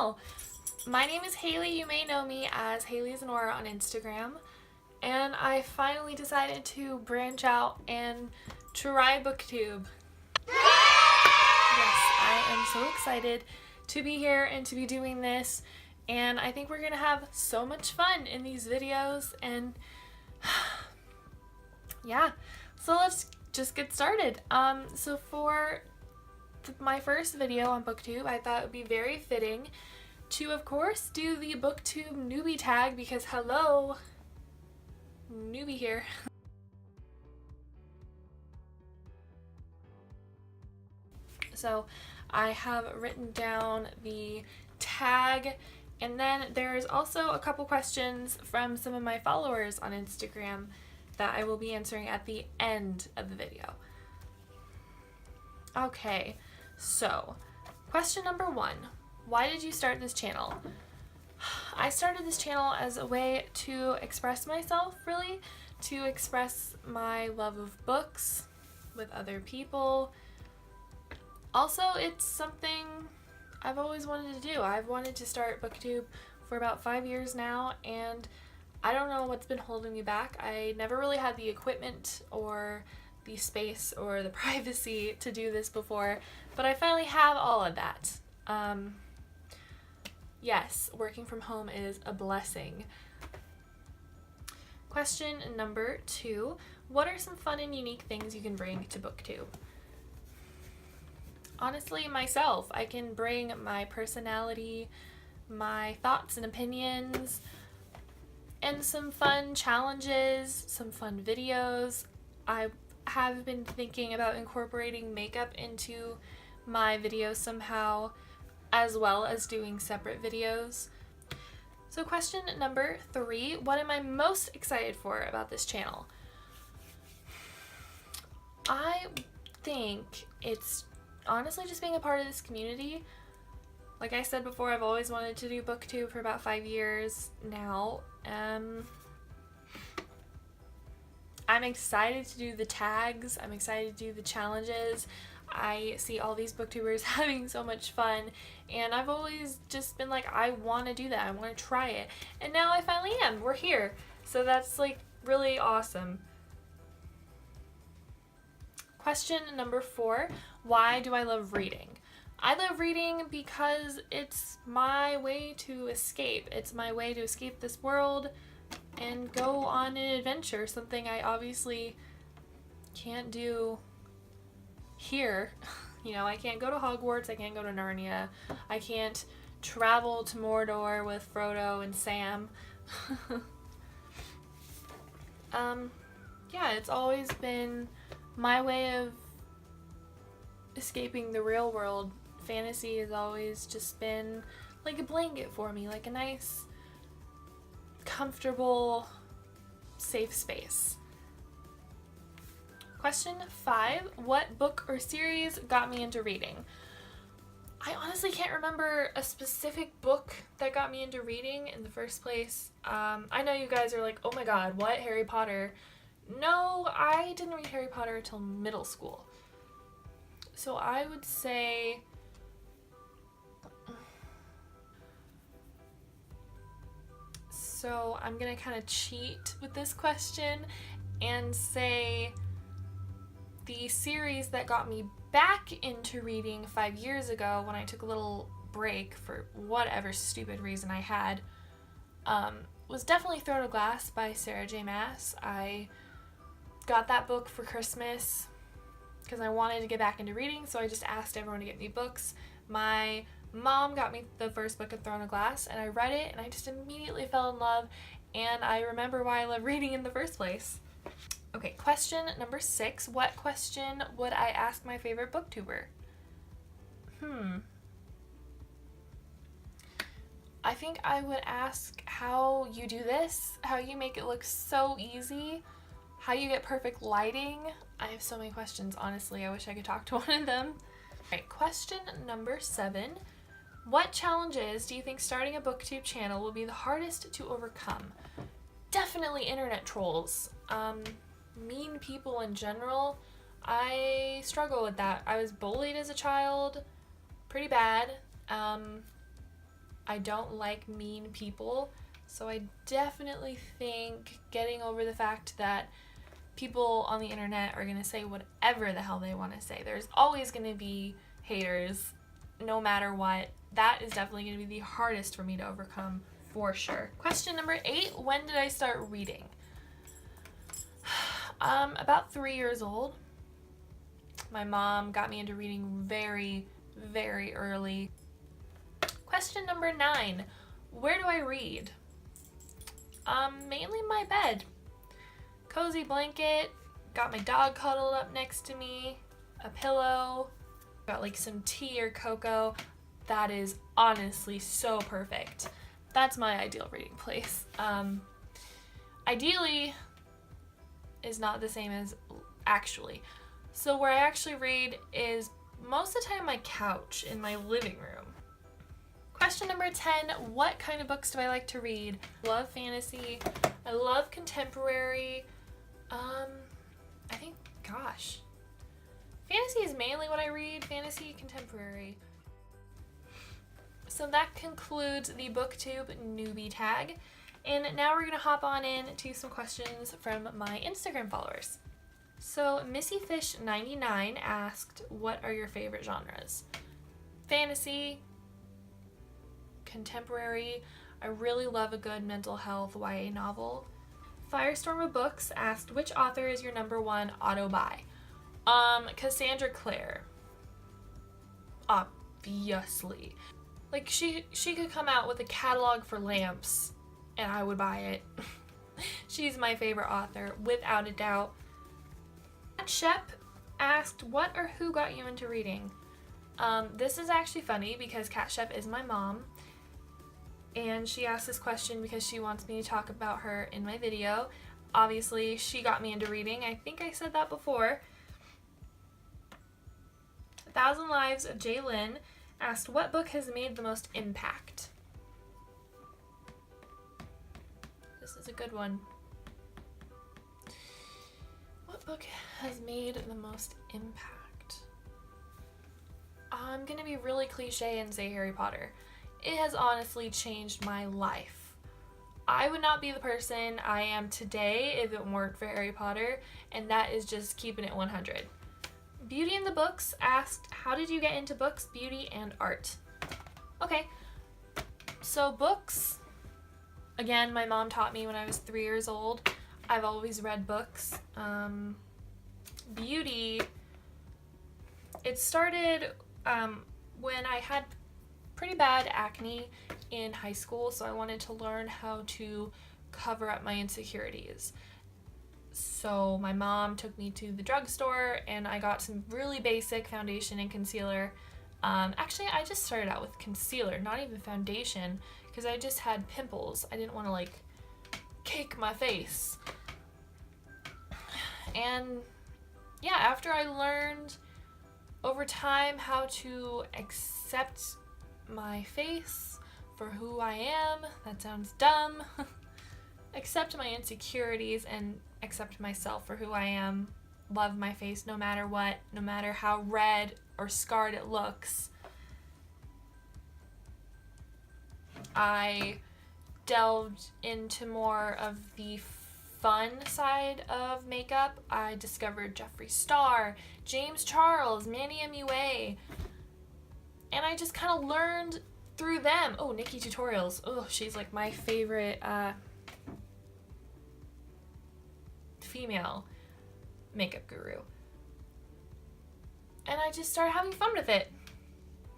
channel. My name is Haley. You may know me as Haley's Nora on Instagram. And I finally decided to branch out and try Booktube. Yes, I am so excited to be here and to be doing this. And I think we're going to have so much fun in these videos. And yeah, so let's just get started. So for my first video on Booktube, I thought it would be very fitting to, of course, do the Booktube Newbie Tag because hello, newbie here. So I have written down the tag, and then there's also a couple questions from some of my followers on Instagram that I will be answering at the end of the video. Okay, so question number 1. Why did you start this channel? I started this channel as a way to express myself, really, to express my love of books with other people. Also, it's something I've always wanted to do. I've wanted to start Booktube for about 5 years now, and I don't know what's been holding me back. I never really had the equipment or the space or the privacy to do this before, but I finally have all of that. Yes, working from home is a blessing. Question number 2. What are some fun and unique things you can bring to Booktube? Honestly, myself. I can bring my personality, my thoughts and opinions, and some fun challenges, some fun videos. I have been thinking about incorporating makeup into my videos somehow, as well as doing separate videos. So question number 3, what am I most excited for about this channel? I think it's honestly just being a part of this community. Like I said before, I've always wanted to do Booktube for about 5 years now. I'm excited to do the tags. I'm excited to do the challenges. I see all these booktubers having so much fun, and I've always just been like, I want to do that. I want to try it. And now I finally am. We're here. So that's like really awesome. Question number 4, why do I love reading? I love reading because it's my way to escape. It's my way to escape this world and go on an adventure, something I obviously can't do here. You know, I can't go to Hogwarts, I can't go to Narnia, I can't travel to Mordor with Frodo and Sam. Yeah, it's always been my way of escaping the real world. Fantasy has always just been like a blanket for me, like a nice, comfortable, safe space. Question 5, what book or series got me into reading? I honestly can't remember a specific book that got me into reading in the first place. I know you guys are like, oh my god, what, Harry Potter? No, I didn't read Harry Potter until middle school. So I would say so I'm gonna kind of cheat with this question and say the series that got me back into reading 5 years ago when I took a little break for whatever stupid reason I had was definitely Throne of Glass by Sarah J. Maas. I got that book for Christmas because I wanted to get back into reading, so I just asked everyone to get me books. My mom got me the first book of Throne of Glass, and I read it, and I just immediately fell in love, and I remember why I love reading in the first place. Okay, question number 6. What question would I ask my favorite booktuber? I think I would ask how you do this, how you make it look so easy, how you get perfect lighting. I have so many questions, honestly. I wish I could talk to one of them. Alright, question number 7. What challenges do you think starting a Booktube channel will be the hardest to overcome? Definitely internet trolls. Mean people in general. I struggle with that. I was bullied as a child, pretty bad. I don't like mean people. So I definitely think getting over the fact that people on the internet are going to say whatever the hell they want to say. There's always going to be haters, no matter what. That is definitely going to be the hardest for me to overcome, for sure. Question number 8, when did I start reading? About 3 years old. My mom got me into reading very, very early. Question number 9, where do I read? Mainly my bed. Cozy blanket, got my dog cuddled up next to me, a pillow, got like some tea or cocoa. That is honestly so perfect. That's my ideal reading place. Ideally is not the same as actually. So where I actually read is most of the time my couch in my living room. Question number 10, what kind of books do I like to read? I love fantasy. I love contemporary. I think, gosh, fantasy is mainly what I read. Fantasy, contemporary. So that concludes the Booktube Newbie Tag. And now we're going to hop on in to some questions from my Instagram followers. So MissyFish99 asked, what are your favorite genres? Fantasy, contemporary. I really love a good mental health YA novel. Firestorm of Books asked, which author is your #1 auto buy? Cassandra Clare. Obviously. Like, she could come out with a catalog for lamps and I would buy it. She's my favorite author, without a doubt. Shep asked, what or who got you into reading? This is actually funny because Kat Shep is my mom, and she asked this question because she wants me to talk about her in my video. Obviously, she got me into reading. I think I said that before. 1,000 Lives of Jaylyn asked, what book has made the most impact? This is a good one. What book has made the most impact? I'm gonna be really cliche and say Harry Potter. It has honestly changed my life. I would not be the person I am today if it weren't for Harry Potter, and that is just keeping it 100. Beauty in the Books asked, how did you get into books, beauty, and art? Okay, so books, again, my mom taught me when I was 3 years old. I've always read books. Beauty, it started when I had pretty bad acne in high school, so I wanted to learn how to cover up my insecurities. So my mom took me to the drugstore and I got some really basic foundation and concealer. Actually, I just started out with concealer, not even foundation, because I just had pimples. I didn't want to like cake my face. And yeah, after I learned over time how to accept my face for who I am, that sounds dumb, accept my insecurities and accept myself for who I am, love my face no matter what, no matter how red or scarred it looks. I delved into more of the fun side of makeup. I discovered Jeffree Star, James Charles, Manny MUA, and I just kind of learned through them. Oh, Nikki Tutorials. Oh, she's like my favorite female makeup guru. And I just started having fun with it.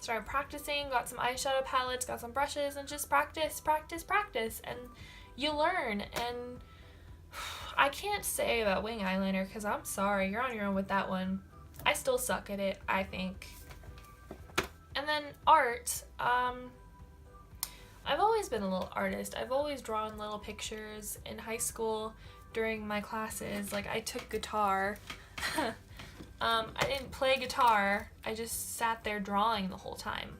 Started practicing, got some eyeshadow palettes, got some brushes, and just practice, and you learn. And I can't say about wing eyeliner because I'm sorry, you're on your own with that one. I still suck at it, I think. And then art, I've always been a little artist. I've always drawn little pictures in high school during my classes. Like, I took guitar. I didn't play guitar, I just sat there drawing the whole time.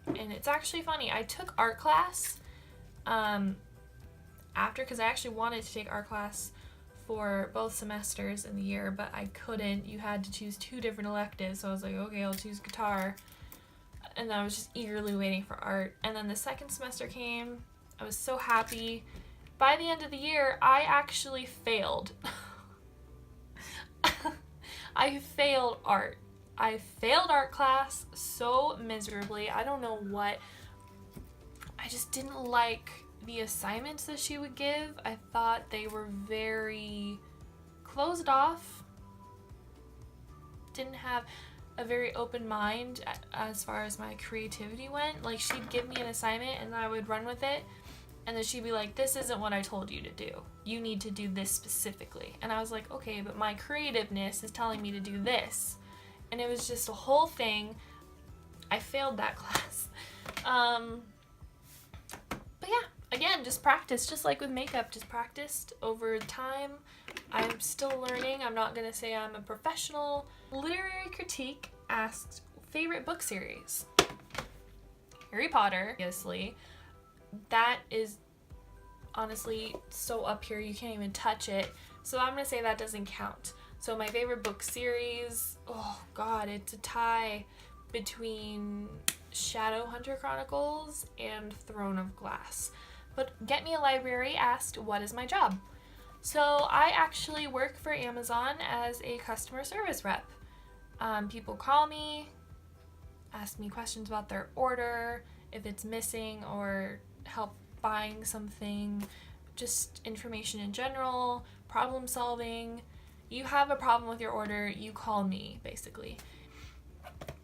And it's actually funny, I took art class after, because I actually wanted to take art class for both semesters in the year, but I couldn't. You had to choose 2 different electives, so I was like, okay, I'll choose guitar. and I was just eagerly waiting for art. And then the second semester came. I was so happy. By the end of the year, I actually failed. I failed art. I failed art class so miserably. I don't know what. I just didn't like the assignments that she would give. I thought they were very closed off. Didn't have a very open mind as far as my creativity went. Like, she'd give me an assignment and I would run with it, and then she'd be like, this isn't what I told you to do. You need to do this specifically. And I was like, okay, but my creativeness is telling me to do this. And it was just a whole thing. I failed that class. But yeah, again, just practice. Just like with makeup, just practiced over time. I'm still learning. I'm not gonna say I'm a professional. Literary critique asked favorite book series. Harry Potter, obviously. That is honestly so up here you can't even touch it. So I'm gonna say that doesn't count. So my favorite book series, oh god, it's a tie between Shadowhunter Chronicles and Throne of Glass. But Get Me a Library asked, what is my job? So I actually work for Amazon as a customer service rep. People call me, ask me questions about their order, if it's missing, or help buying something, just information in general, problem solving. You have a problem with your order, you call me, basically.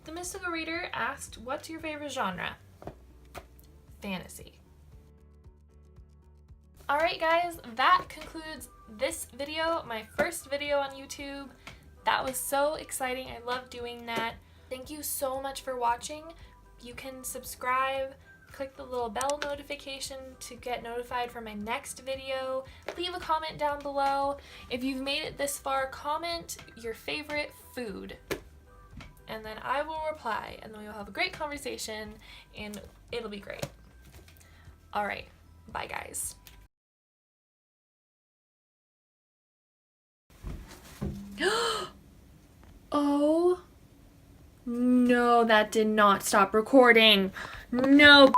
The Mystical Reader asked, what's your favorite genre? Fantasy. Alright guys, that concludes this video, my first video on YouTube. That was so exciting. I love doing that. Thank you so much for watching. You can subscribe, click the little bell notification to get notified for my next video. Leave a comment down below. If you've made it this far, comment your favorite food. And then I will reply, and then we will have a great conversation, and it'll be great. Alright, bye guys. Oh no, that did not stop recording. No.